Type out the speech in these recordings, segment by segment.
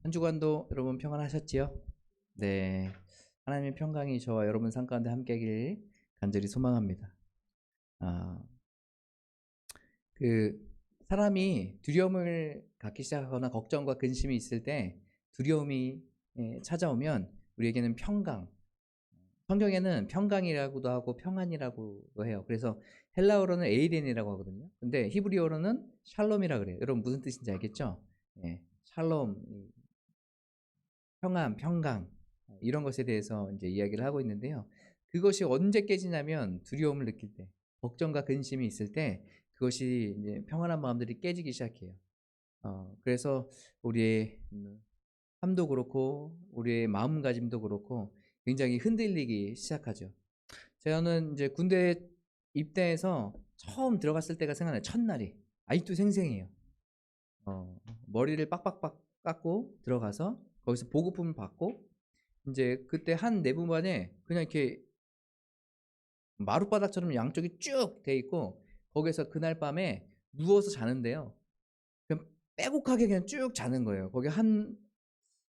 한 주간도 여러분 평안하셨지요? 네. 하나님의 평강이 저와 여러분 삶 가운데 함께하길 간절히 소망합니다. 아, 그 사람이 두려움을 갖기 시작하거나 걱정과 근심이 있을 때 두려움이 찾아오면 우리에게는 평강, 성경에는 평강이라고도 하고 평안이라고도 해요. 그래서 헬라어로는 에이덴이라고 하거든요. 근데 히브리어로는 샬롬이라 그래요. 여러분 무슨 뜻인지 알겠죠? 예, 샬롬, 평안, 평강 이런 것에 대해서 이제 이야기를 하고 있는데요. 그것이 언제 깨지냐면 두려움을 느낄 때, 걱정과 근심이 있을 때 그것이 이제 평안한 마음들이 깨지기 시작해요. 그래서 우리의 삶도 그렇고 우리의 마음가짐도 그렇고 굉장히 흔들리기 시작하죠. 저는 이제 군대 입대해서 처음 들어갔을 때가 생각나요. 첫날이 아직도 생생해요. 머리를 빡빡빡 깎고 들어가서 거기서 보급품을 받고 이제 그때 한 내부반에 그냥 이렇게 마룻바닥처럼 양쪽이 쭉 돼 있고 거기서 그날 밤에 누워서 자는데요. 그냥 빼곡하게 그냥 쭉 자는 거예요. 거기 한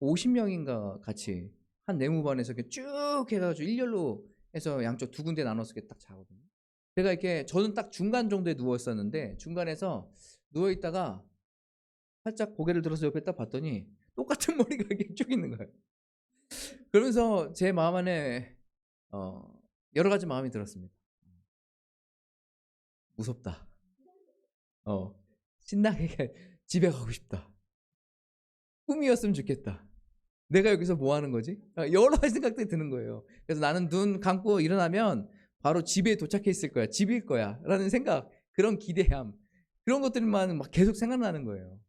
50명인가 같이 한 내무반에서 이렇게 쭉 해가지고 일렬로 해서 양쪽 두 군데 나눠서 이렇게 딱 자거든요. 제가 이렇게 저는 딱 중간 정도에 누웠었는데 중간에서 누워 있다가 살짝 고개를 들어서 옆에 딱 봤더니 똑같은 머리가 이렇게 쭉 있는 거예요. 그러면서 제 마음 안에 여러 가지 마음이 들었습니다. 무섭다. 신나게 집에 가고 싶다. 꿈이었으면 좋겠다. 내가 여기서 뭐 하는 거지? 여러 가지 생각들이 드는 거예요. 그래서 나는 눈 감고 일어나면 바로 집에 도착해 있을 거야. 집일 거야. 라는 생각, 그런 기대함, 그런 것들만 막 계속 생각나는 거예요.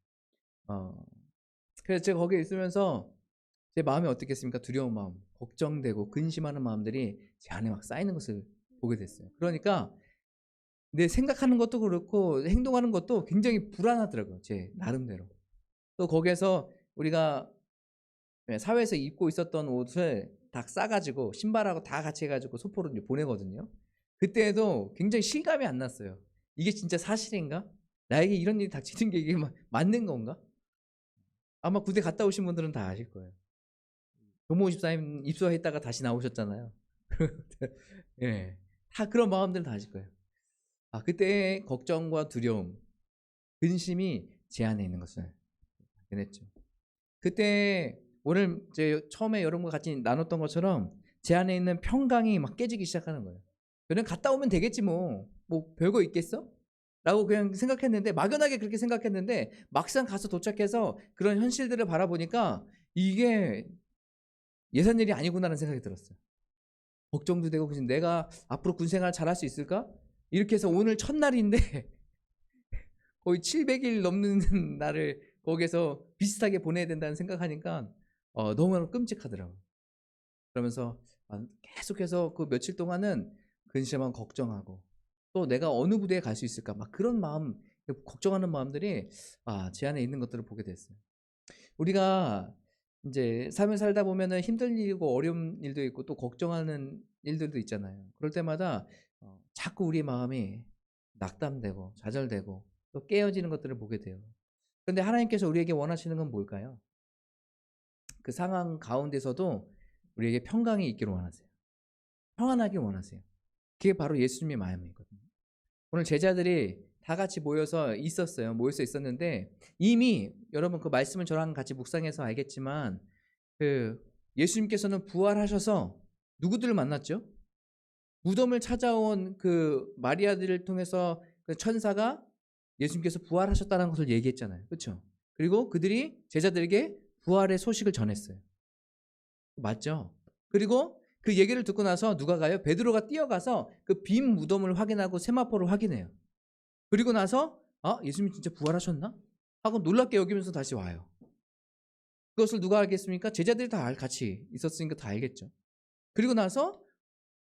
그래서 제가 거기에 있으면서 제 마음이 어떻겠습니까? 두려운 마음, 걱정되고 근심하는 마음들이 제 안에 막 쌓이는 것을 보게 됐어요. 그러니까 내 생각하는 것도 그렇고 행동하는 것도 굉장히 불안하더라고요. 제 나름대로. 또 거기에서 우리가 사회에서 입고 있었던 옷을 다 싸가지고 신발하고 다 같이 해가지고 소포로 이제 보내거든요. 그때도 굉장히 실감이 안 났어요. 이게 진짜 사실인가? 나에게 이런 일이 닥치는 게 이게 맞는 건가? 아마 군대 갔다 오신 분들은 다 아실 거예요. 조모 집사님 입소했다가 다시 나오셨잖아요. 예, 다 그런 마음들 다 아실 거예요. 그때 걱정과 두려움, 근심이 제 안에 있는 것을 발견했죠. 그때 오늘 제 처음에 여러분과 같이 나눴던 것처럼 제 안에 있는 평강이 막 깨지기 시작하는 거예요. 그냥 갔다 오면 되겠지 뭐 별거 있겠어? 라고 그냥 생각했는데, 막연하게 그렇게 생각했는데 막상 가서 도착해서 그런 현실들을 바라보니까 이게 예산 일이 아니구나라는 생각이 들었어요. 걱정도 되고 그래서 내가 앞으로 군생활 잘할 수 있을까? 이렇게 해서 오늘 첫날인데 거의 700일 넘는 날을 거기에서 비슷하게 보내야 된다는 생각하니까 너무나 끔찍하더라고요. 그러면서 계속해서 그 며칠 동안은 근심하고 걱정하고 또 내가 어느 부대에 갈 수 있을까 막 그런 마음, 걱정하는 마음들이 제 안에 있는 것들을 보게 됐어요. 우리가 이제 삶을 살다 보면은 힘든 일이고 어려운 일도 있고 또 걱정하는 일들도 있잖아요. 그럴 때마다 자꾸 우리 마음이 낙담되고 좌절되고 또 깨어지는 것들을 보게 돼요. 그런데 하나님께서 우리에게 원하시는 건 뭘까요? 그 상황 가운데서도 우리에게 평강이 있기를 원하세요. 평안하길 원하세요. 그게 바로 예수님의 마음이거든요. 오늘 제자들이 다 같이 모여서 있었어요. 모여서 있었는데 이미 여러분 그 말씀을 저랑 같이 묵상해서 알겠지만 그 예수님께서는 부활하셔서 누구들을 만났죠? 무덤을 찾아온 그 마리아들을 통해서 그 천사가 예수님께서 부활하셨다는 것을 얘기했잖아요. 그렇죠? 그리고 그들이 제자들에게 부활의 소식을 전했어요. 맞죠? 그리고 그 얘기를 듣고 나서 누가 가요? 베드로가 뛰어가서 그 빈 무덤을 확인하고 세마포를 확인해요. 그리고 나서 예수님이 진짜 부활하셨나? 하고 놀랍게 여기면서 다시 와요. 그것을 누가 알겠습니까? 제자들이 다 같이 있었으니까 다 알겠죠. 그리고 나서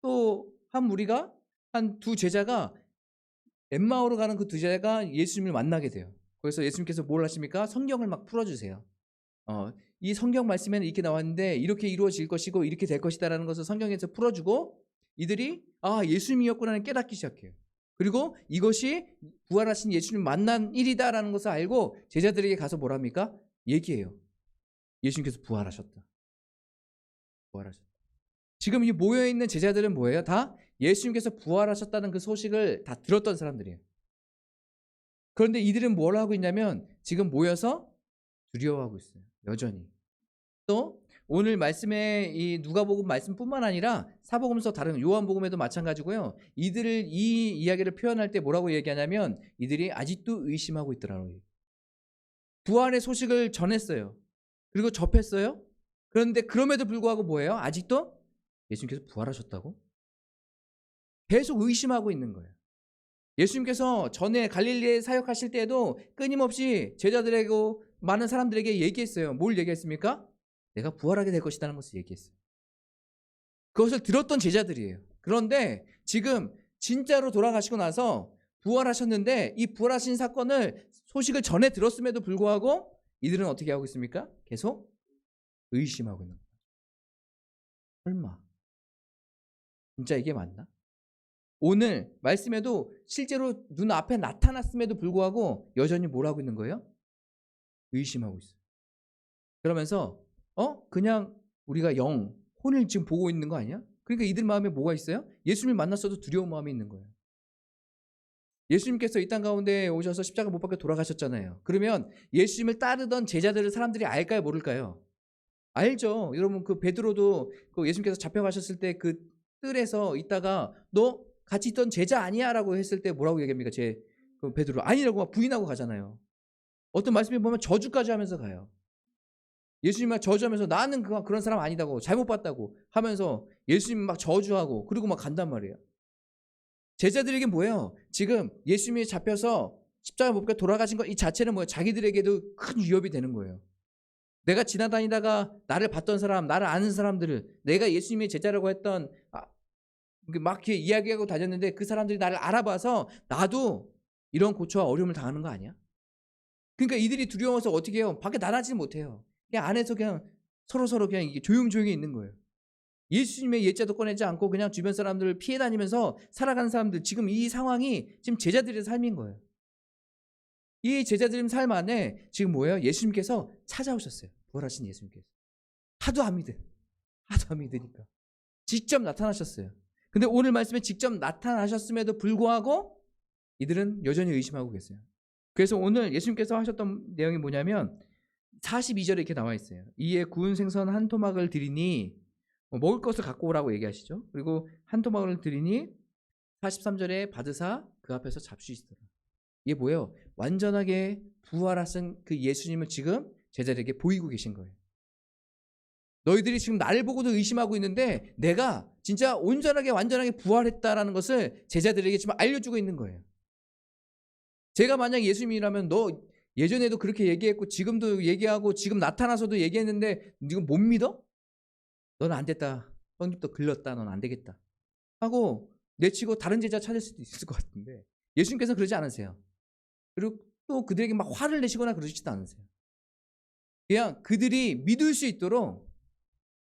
또 한 무리가 한 두 제자가 엠마오로 가는 그 두 제자가 예수님을 만나게 돼요. 그래서 예수님께서 뭘 하십니까? 성경을 막 풀어주세요. 이 성경 말씀에는 이렇게 나왔는데 이렇게 이루어질 것이고 이렇게 될 것이다라는 것을 성경에서 풀어주고 이들이 예수님이었구나를 깨닫기 시작해요. 그리고 이것이 부활하신 예수님 만난 일이다라는 것을 알고 제자들에게 가서 뭐랍니까? 얘기해요. 예수님께서 부활하셨다. 부활하셨다. 지금 이 모여있는 제자들은 뭐예요? 다 예수님께서 부활하셨다는 그 소식을 다 들었던 사람들이에요. 그런데 이들은 뭘 하고 있냐면 지금 모여서 두려워하고 있어요. 여전히. 또 오늘 말씀에 이 누가복음 말씀뿐만 아니라 사복음서 다른 요한복음에도 마찬가지고요. 이들을 이 이야기를 표현할 때 뭐라고 얘기하냐면 이들이 아직도 의심하고 있더라고요. 부활의 소식을 전했어요. 그리고 접했어요. 그런데 그럼에도 불구하고 뭐예요? 아직도 예수님께서 부활하셨다고? 계속 의심하고 있는 거예요. 예수님께서 전에 갈릴리에 사역하실 때에도 끊임없이 제자들에게 많은 사람들에게 얘기했어요. 뭘 얘기했습니까? 내가 부활하게 될 것이라는 것을 얘기했어요. 그것을 들었던 제자들이에요. 그런데 지금 진짜로 돌아가시고 나서 부활하셨는데 이 부활하신 사건을 소식을 전해 들었음에도 불구하고 이들은 어떻게 하고 있습니까? 계속 의심하고 있는 거예요. 설마 진짜 이게 맞나? 오늘 말씀에도 실제로 눈앞에 나타났음에도 불구하고 여전히 뭘 하고 있는 거예요? 의심하고 있어요. 그러면서 그냥 우리가 혼을 지금 보고 있는 거 아니야? 그러니까 이들 마음에 뭐가 있어요? 예수님을 만났어도 두려운 마음이 있는 거예요. 예수님께서 이 땅 가운데 오셔서 십자가 못 박혀 돌아가셨잖아요. 그러면 예수님을 따르던 제자들을 사람들이 알까요? 모를까요? 알죠. 여러분 그 베드로도 그 예수님께서 잡혀가셨을 때 그 뜰에서 있다가 너 같이 있던 제자 아니야? 라고 했을 때 뭐라고 얘기합니까? 그 베드로 아니라고 막 부인하고 가잖아요. 어떤 말씀에 보면 저주까지 하면서 가요. 예수님 막 저주하면서 나는 그런 사람 아니다고 잘못 봤다고 하면서 예수님 막 저주하고 그리고 막 간단 말이에요. 제자들에게 뭐예요? 지금 예수님이 잡혀서 십자가 못 박혀 돌아가신 것 이 자체는 뭐예요? 자기들에게도 큰 위협이 되는 거예요. 내가 지나다니다가 나를 봤던 사람, 나를 아는 사람들을 내가 예수님의 제자라고 했던 막 이렇게 이야기하고 다녔는데 그 사람들이 나를 알아봐서 나도 이런 고초와 어려움을 당하는 거 아니야? 그러니까 이들이 두려워서 어떻게 해요? 밖에 나가지 못해요. 그냥 안에서 그냥 서로 그냥 이게 조용조용히 있는 거예요. 예수님의 예자도 꺼내지 않고 그냥 주변 사람들을 피해 다니면서 살아가는 사람들 지금 이 상황이 지금 제자들의 삶인 거예요. 이 제자들의 삶 안에 지금 뭐예요? 예수님께서 찾아오셨어요. 부활하신 예수님께서. 하도 안 믿으니까. 직접 나타나셨어요. 근데 오늘 말씀에 직접 나타나셨음에도 불구하고 이들은 여전히 의심하고 계세요. 그래서 오늘 예수님께서 하셨던 내용이 뭐냐면 42절에 이렇게 나와 있어요. 이에 구운 생선 한 토막을 드리니 먹을 것을 갖고 오라고 얘기하시죠. 그리고 한 토막을 드리니 43절에 받으사 그 앞에서 잡수시더라. 이게 뭐예요? 완전하게 부활하신 그 예수님을 지금 제자들에게 보이고 계신 거예요. 너희들이 지금 나를 보고도 의심하고 있는데 내가 진짜 온전하게 완전하게 부활했다라는 것을 제자들에게 지금 알려주고 있는 거예요. 제가 만약 예수님이라면 너 예전에도 그렇게 얘기했고 지금도 얘기하고 지금 나타나서도 얘기했는데 이거 못 믿어? 너는 안 됐다. 성립도 글렀다. 넌 안 되겠다. 하고 내치고 다른 제자 찾을 수도 있을 것 같은데 예수님께서는 그러지 않으세요. 그리고 또 그들에게 막 화를 내시거나 그러시지도 않으세요. 그냥 그들이 믿을 수 있도록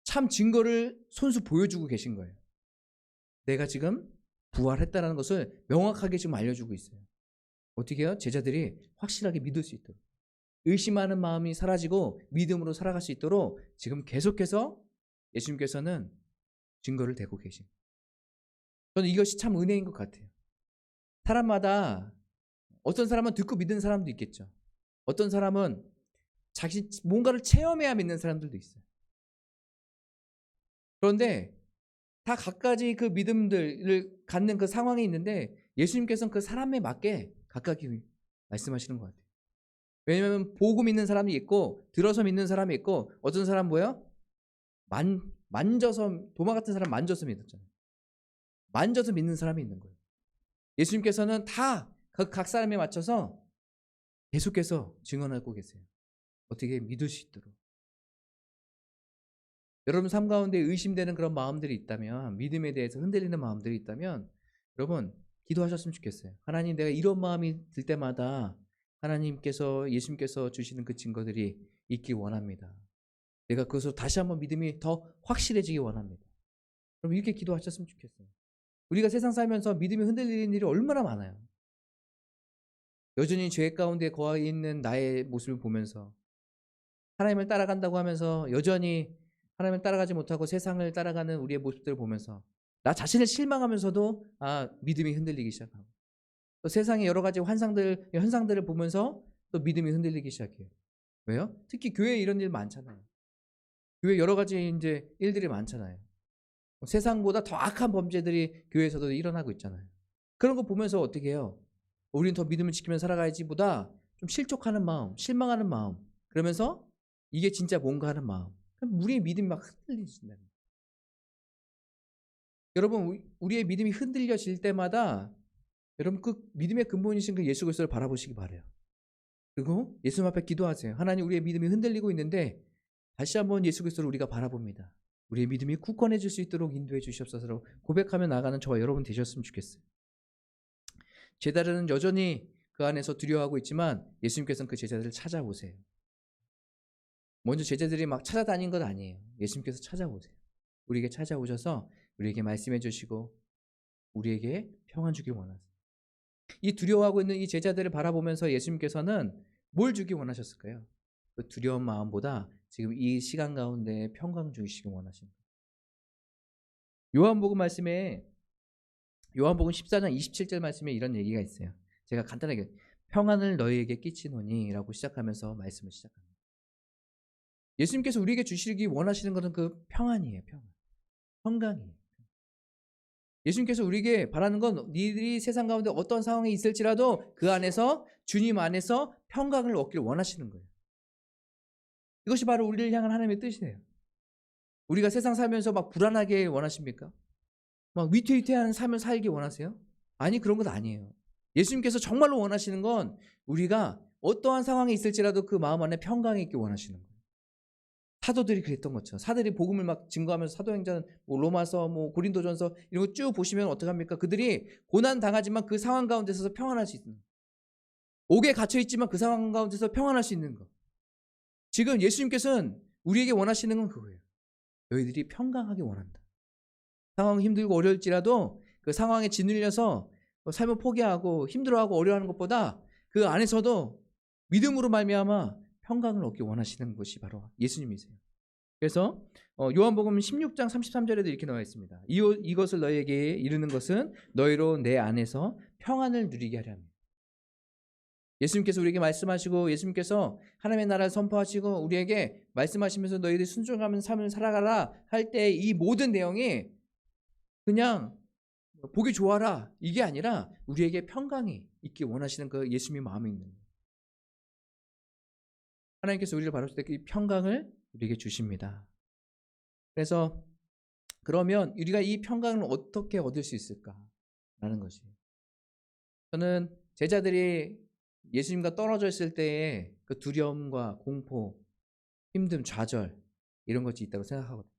참 증거를 손수 보여주고 계신 거예요. 내가 지금 부활했다는 것을 명확하게 지금 알려주고 있어요. 어떻게 해요? 제자들이 확실하게 믿을 수 있도록. 의심하는 마음이 사라지고 믿음으로 살아갈 수 있도록 지금 계속해서 예수님께서는 증거를 대고 계신 거예요. 저는 이것이 참 은혜인 것 같아요. 사람마다 어떤 사람은 듣고 믿는 사람도 있겠죠. 어떤 사람은 자기 뭔가를 체험해야 믿는 사람들도 있어요. 그런데 다 각가지 그 믿음들을 갖는 그 상황이 있는데 예수님께서는 그 사람에 맞게 각각이 말씀하시는 것 같아요. 왜냐하면 보고 믿는 사람이 있고 들어서 믿는 사람이 있고 어떤 사람 뭐예요? 만져서 도마 같은 사람 만져서 믿었잖아요. 만져서 믿는 사람이 있는 거예요. 예수님께서는 다 각 사람에 맞춰서 계속해서 증언하고 계세요. 어떻게 믿을 수 있도록. 여러분 삶 가운데 의심되는 그런 마음들이 있다면 믿음에 대해서 흔들리는 마음들이 있다면 여러분 기도하셨으면 좋겠어요. 하나님 내가 이런 마음이 들 때마다 하나님께서 예수님께서 주시는 그 증거들이 있기 원합니다. 내가 그것으로 다시 한번 믿음이 더 확실해지기 원합니다. 그럼 이렇게 기도하셨으면 좋겠어요. 우리가 세상 살면서 믿음이 흔들리는 일이 얼마나 많아요. 여전히 죄 가운데 거해 있는 나의 모습을 보면서 하나님을 따라간다고 하면서 여전히 하나님을 따라가지 못하고 세상을 따라가는 우리의 모습들을 보면서 나 자신을 실망하면서도 믿음이 흔들리기 시작하고, 또 세상의 여러 가지 현상들을 보면서 또 믿음이 흔들리기 시작해요. 왜요? 특히 교회에 이런 일 많잖아요. 교회 여러 가지 이제 일들이 많잖아요. 세상보다 더 악한 범죄들이 교회에서도 일어나고 있잖아요. 그런 거 보면서 어떻게 해요? 우리는 더 믿음을 지키면서 살아가야지 보다 좀 실족하는 마음, 실망하는 마음, 그러면서 이게 진짜 뭔가 하는 마음, 우리의 믿음이 막 흔들리신다는 거예요. 여러분, 우리의 믿음이 흔들려질 때마다 여러분 그 믿음의 근본이신 그 예수 그리스도를 바라보시기 바라요. 그리고 예수님 앞에 기도하세요. 하나님, 우리의 믿음이 흔들리고 있는데 다시 한번 예수 그리스도를 우리가 바라봅니다. 우리의 믿음이 굳건해질 수 있도록 인도해 주시옵소서 고백하며 나가는 저와 여러분 되셨으면 좋겠어요. 제자들은 여전히 그 안에서 두려워하고 있지만 예수님께서는 그 제자들을 찾아오세요. 먼저 제자들이 막 찾아다닌 것 아니에요. 예수님께서 찾아오세요. 우리에게 찾아오셔서 우리에게 말씀해 주시고 우리에게 평안 주길 원하세요. 이 두려워하고 있는 이 제자들을 바라보면서 예수님께서는 뭘 주기 원하셨을까요? 그 두려운 마음보다 지금 이 시간 가운데 평강 주시기 원하십니다. 요한복음 말씀에 요한복음 14장 27절 말씀에 이런 얘기가 있어요. 제가 간단하게 평안을 너희에게 끼치노니 라고 시작하면서 말씀을 시작합니다. 예수님께서 우리에게 주시기 원하시는 것은 그 평안이에요. 평강이에요. 예수님께서 우리에게 바라는 건 너희들이 세상 가운데 어떤 상황에 있을지라도 그 안에서 주님 안에서 평강을 얻기를 원하시는 거예요. 이것이 바로 우리를 향한 하나님의 뜻이에요. 우리가 세상 살면서 막 불안하게 원하십니까? 막 위태위태한 삶을 살기 원하세요? 아니, 그런 건 아니에요. 예수님께서 정말로 원하시는 건 우리가 어떠한 상황에 있을지라도 그 마음 안에 평강이 있기 원하시는 거예요. 사도들이 그랬던 것처럼 사도들이 복음을 막 증거하면서 사도행전, 로마서, 고린도전서 이런 거 쭉 보시면 어떡합니까? 그들이 고난 당하지만 그 상황 가운데서 평안할 수 있는 거. 옥에 갇혀 있지만 그 상황 가운데서 평안할 수 있는 거. 지금 예수님께서는 우리에게 원하시는 건 그거예요. 너희들이 평강하게 원한다. 상황이 힘들고 어려울지라도 그 상황에 짓눌려서 삶을 포기하고 힘들어하고 어려워하는 것보다 그 안에서도 믿음으로 말미암아 평강을 얻기 원하시는 것이 바로 예수님이세요. 그래서 요한복음 16장 33절에도 이렇게 나와 있습니다. 이것을 너희에게 이르는 것은 너희로 내 안에서 평안을 누리게 하려 합니다. 예수님께서 우리에게 말씀하시고 예수님께서 하나님의 나라를 선포하시고 우리에게 말씀하시면서 너희들이 순종하는 삶을 살아가라 할 때 이 모든 내용이 그냥 보기 좋아라 이게 아니라 우리에게 평강이 있기 원하시는 그 예수님의 마음이 있는 거예요. 하나님께서 우리를 바라볼 때 그 평강을 우리에게 주십니다. 그래서 그러면 우리가 이 평강을 어떻게 얻을 수 있을까라는 것이, 저는 제자들이 예수님과 떨어져 있을 때의 그 두려움과 공포, 힘듦, 좌절 이런 것이 있다고 생각하거든요.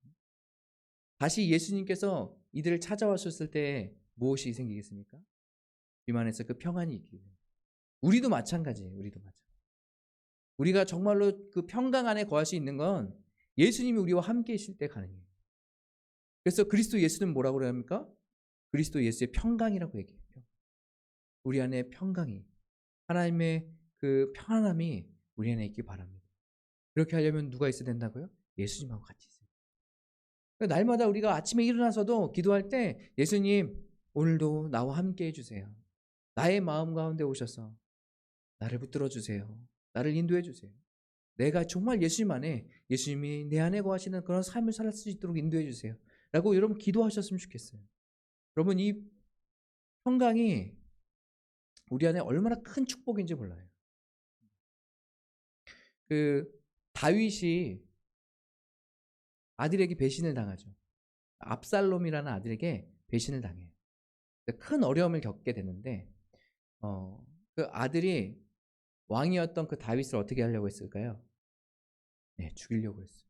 다시 예수님께서 이들을 찾아왔을 때 무엇이 생기겠습니까? 주님 안에서 그 평안이 있기 위해. 우리도 마찬가지예요. 우리가 정말로 그 평강 안에 거할 수 있는 건 예수님이 우리와 함께 있을 때 가능해요. 그래서 그리스도 예수는 뭐라고 그래야 합니까? 그리스도 예수의 평강이라고 얘기해요. 우리 안에 평강이, 하나님의 그 평안함이 우리 안에 있기 바랍니다. 그렇게 하려면 누가 있어야 된다고요? 예수님하고 같이 있어요. 날마다 우리가 아침에 일어나서도 기도할 때 예수님 오늘도 나와 함께 해주세요. 나의 마음 가운데 오셔서 나를 붙들어 주세요. 나를 인도해 주세요. 내가 정말 예수님 안에, 예수님이 내 안에 거하시는 그런 삶을 살 수 있도록 인도해 주세요 라고 여러분 기도하셨으면 좋겠어요. 여러분, 이 평강이 우리 안에 얼마나 큰 축복인지 몰라요. 그 다윗이 아들에게 배신을 당하죠. 압살롬이라는 아들에게 배신을 당해요. 큰 어려움을 겪게 되는데 그 아들이 왕이었던 그 다윗을 어떻게 하려고 했을까요? 네, 죽이려고 했어요.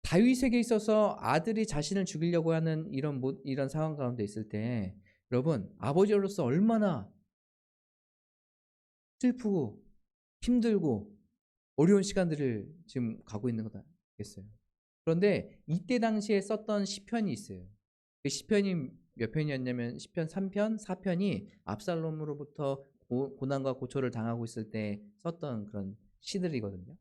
다윗에게 있어서 아들이 자신을 죽이려고 하는 이런 상황 가운데 있을 때 여러분, 아버지로서 얼마나 슬프고 힘들고 어려운 시간들을 지금 가고 있는 것 같겠어요. 그런데 이때 당시에 썼던 시편이 있어요. 그 시편이 몇 편이었냐면 시편 3편, 4편이 압살롬으로부터 고난과 고초를 당하고 있을 때 썼던 그런 시들이거든요.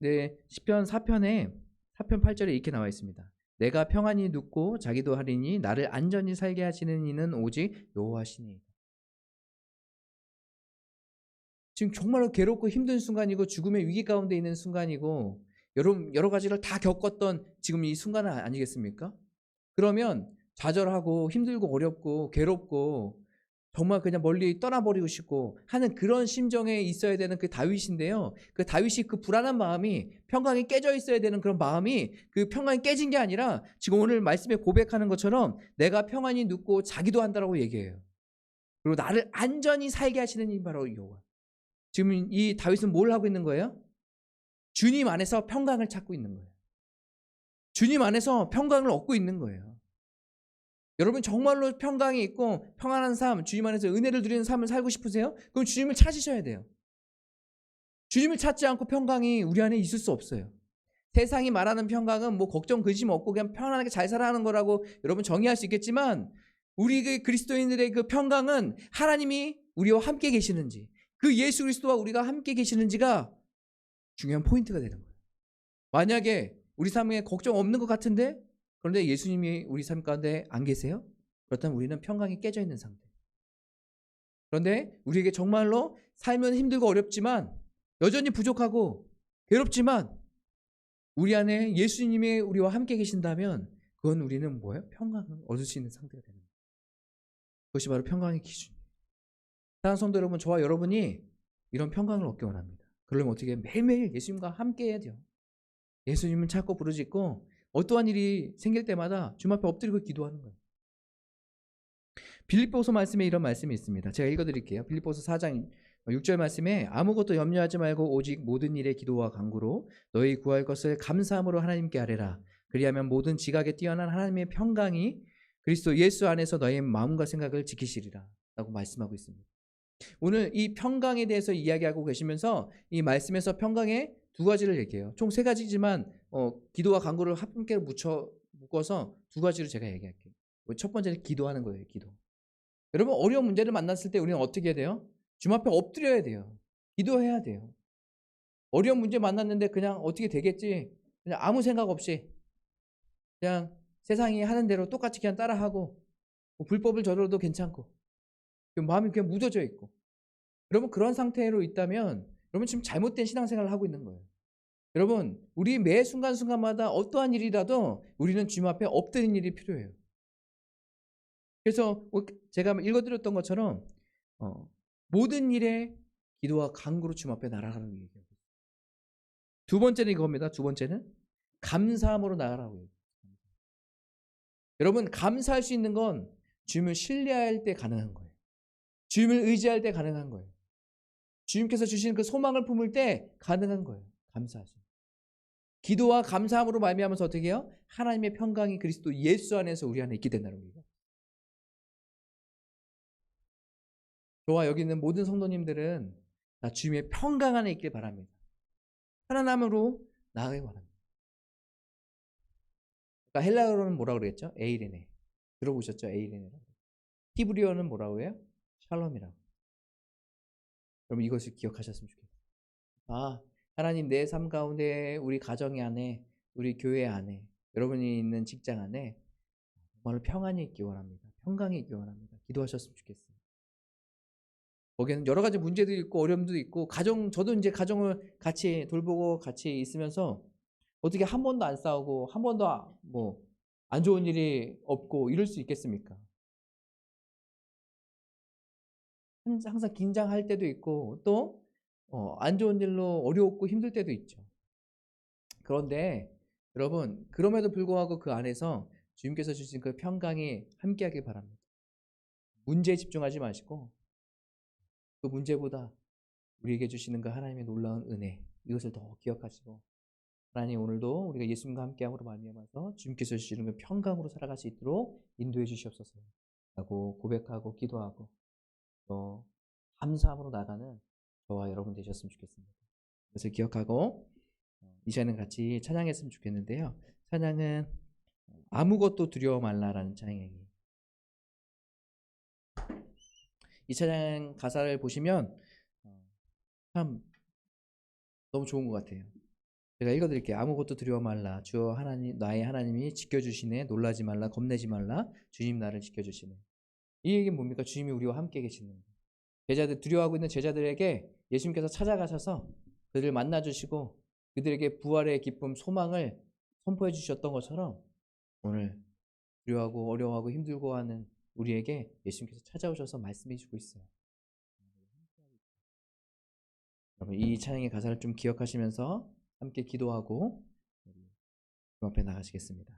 네, 시편 4편에 4편 8절에 이렇게 나와 있습니다. 내가 평안히 눕고 자기도 하리니 나를 안전히 살게 하시는 이는 오직 여호와시니. 지금 정말로 괴롭고 힘든 순간이고 죽음의 위기 가운데 있는 순간이고 여러 가지를 다 겪었던 지금 이 순간은 아니겠습니까? 그러면 좌절하고 힘들고 어렵고 괴롭고 정말 그냥 멀리 떠나버리고 싶고 하는 그런 심정에 있어야 되는 그 다윗인데요. 그 다윗이 그 불안한 마음이 평강이 깨져 있어야 되는 그런 마음이 그 평강이 깨진 게 아니라 지금 오늘 말씀에 고백하는 것처럼 내가 평안히 눕고 자기도 한다라고 얘기해요. 그리고 나를 안전히 살게 하시는 이 바로 여호와. 지금 이 다윗은 뭘 하고 있는 거예요? 주님 안에서 평강을 찾고 있는 거예요. 주님 안에서 평강을 얻고 있는 거예요. 여러분 정말로 평강이 있고 평안한 삶, 주님 안에서 은혜를 누리는 삶을 살고 싶으세요? 그럼 주님을 찾으셔야 돼요. 주님을 찾지 않고 평강이 우리 안에 있을 수 없어요. 세상이 말하는 평강은 뭐 걱정 근심 없고 그냥 편안하게 잘 살아가는 거라고 여러분 정의할 수 있겠지만 우리 그 그리스도인들의 그 평강은 하나님이 우리와 함께 계시는지 그 예수 그리스도와 우리가 함께 계시는지가 중요한 포인트가 되는 거예요. 만약에 우리 삶에 걱정 없는 것 같은데 그런데 예수님이 우리 삶 가운데 안 계세요? 그렇다면 우리는 평강이 깨져 있는 상태. 그런데 우리에게 정말로 삶은 힘들고 어렵지만 여전히 부족하고 괴롭지만 우리 안에 예수님이 우리와 함께 계신다면 그건 우리는 뭐예요? 평강을 얻을 수 있는 상태가 되는 거예요. 그것이 바로 평강의 기준이에요. 사랑하는 성도 여러분, 저와 여러분이 이런 평강을 얻기 원합니다. 그러려면 어떻게 매일매일 예수님과 함께 해야 돼요. 예수님을 찾고 부르짖고 어떠한 일이 생길 때마다 주님 앞에 엎드리고 기도하는 거예요. 빌립보서 말씀에 이런 말씀이 있습니다. 제가 읽어드릴게요. 빌립보서 4장 6절 말씀에 아무것도 염려하지 말고 오직 모든 일에 기도와 간구로 너희 구할 것을 감사함으로 하나님께 아뢰라. 그리하면 모든 지각에 뛰어난 하나님의 평강이 그리스도 예수 안에서 너희의 마음과 생각을 지키시리라 라고 말씀하고 있습니다. 오늘 이 평강에 대해서 이야기하고 계시면서 이 말씀에서 평강의 두 가지를 얘기해요. 총 세 가지지만 기도와 간구를 함께 묶어서 두 가지로 제가 얘기할게요. 첫 번째는 기도하는 거예요. 기도. 여러분 어려운 문제를 만났을 때 우리는 어떻게 해야 돼요? 주님 앞에 엎드려야 돼요. 기도해야 돼요. 어려운 문제 만났는데 그냥 어떻게 되겠지? 그냥 아무 생각 없이 그냥 세상이 하는 대로 똑같이 그냥 따라하고 뭐 불법을 저질러도 괜찮고 마음이 그냥 묻어져 있고 여러분 그런 상태로 있다면 여러분 지금 잘못된 신앙생활을 하고 있는 거예요. 여러분 우리 매 순간순간마다 어떠한 일이라도 우리는 주님 앞에 엎드리는 일이 필요해요. 그래서 제가 읽어드렸던 것처럼 모든 일에 기도와 간구로 주님 앞에 나아가는 얘기예요. 두 번째는 이겁니다. 두 번째는 감사함으로 나아가라고 해요. 여러분 감사할 수 있는 건 주님을 신뢰할 때 가능한 거예요. 주님을 의지할 때 가능한 거예요. 주님께서 주신 그 소망을 품을 때 가능한 거예요. 감사하죠. 기도와 감사함으로 말미암아서 어떻게 해요? 하나님의 평강이 그리스도 예수 안에서 우리 안에 있게 된다는 거예요. 저와 여기 있는 모든 성도님들은 다 주님의 평강 안에 있길 바랍니다. 편안함으로 나아가기 바랍니다. 그러니까 헬라어로는 뭐라고 그랬죠? 에이레네. 들어보셨죠? 에이레네라고. 히브리어는 뭐라고 해요? 샬롬이라고. 여러분 이것을 기억하셨으면 좋겠어요. 하나님 내 삶 가운데 우리 가정 안에 우리 교회 안에 여러분이 있는 직장 안에 정말로 평안이 있기 원합니다. 평강이 있기 원합니다. 기도하셨으면 좋겠어요. 거기에는 여러 가지 문제도 있고 어려움도 있고 저도 이제 가정을 같이 돌보고 같이 있으면서 어떻게 한 번도 안 싸우고 한 번도 뭐 안 좋은 일이 없고 이럴 수 있겠습니까? 항상 긴장할 때도 있고 또 안 좋은 일로 어려웠고 힘들 때도 있죠. 그런데 여러분 그럼에도 불구하고 그 안에서 주님께서 주신 그 평강이 함께하길 바랍니다. 문제에 집중하지 마시고 그 문제보다 우리에게 주시는 그 하나님의 놀라운 은혜 이것을 더 기억하시고 하나님 오늘도 우리가 예수님과 함께함으로 말미암아서 주님께서 주시는 그 평강으로 살아갈 수 있도록 인도해 주시옵소서 라고 고백하고 기도하고 또 감사함으로 나가는 저와 여러분 되셨으면 좋겠습니다. 그것을 기억하고 이 시간은 같이 찬양했으면 좋겠는데요. 찬양은 아무것도 두려워 말라라는 찬양이에요. 이 찬양 가사를 보시면 참 너무 좋은 것 같아요. 제가 읽어드릴게요. 아무것도 두려워 말라. 주여 하나님 나의 하나님이 지켜주시네. 놀라지 말라. 겁내지 말라. 주님 나를 지켜주시네. 이 얘기는 뭡니까? 주님이 우리와 함께 계시는 거예요. 제자들 두려워하고 있는 제자들에게 예수님께서 찾아가셔서 그들을 만나주시고 그들에게 부활의 기쁨, 소망을 선포해 주셨던 것처럼 오늘 두려워하고 어려워하고 힘들고 하는 우리에게 예수님께서 찾아오셔서 말씀해 주고 있어요. 여러분 이 찬양의 가사를 좀 기억하시면서 함께 기도하고 주 앞에 나가시겠습니다.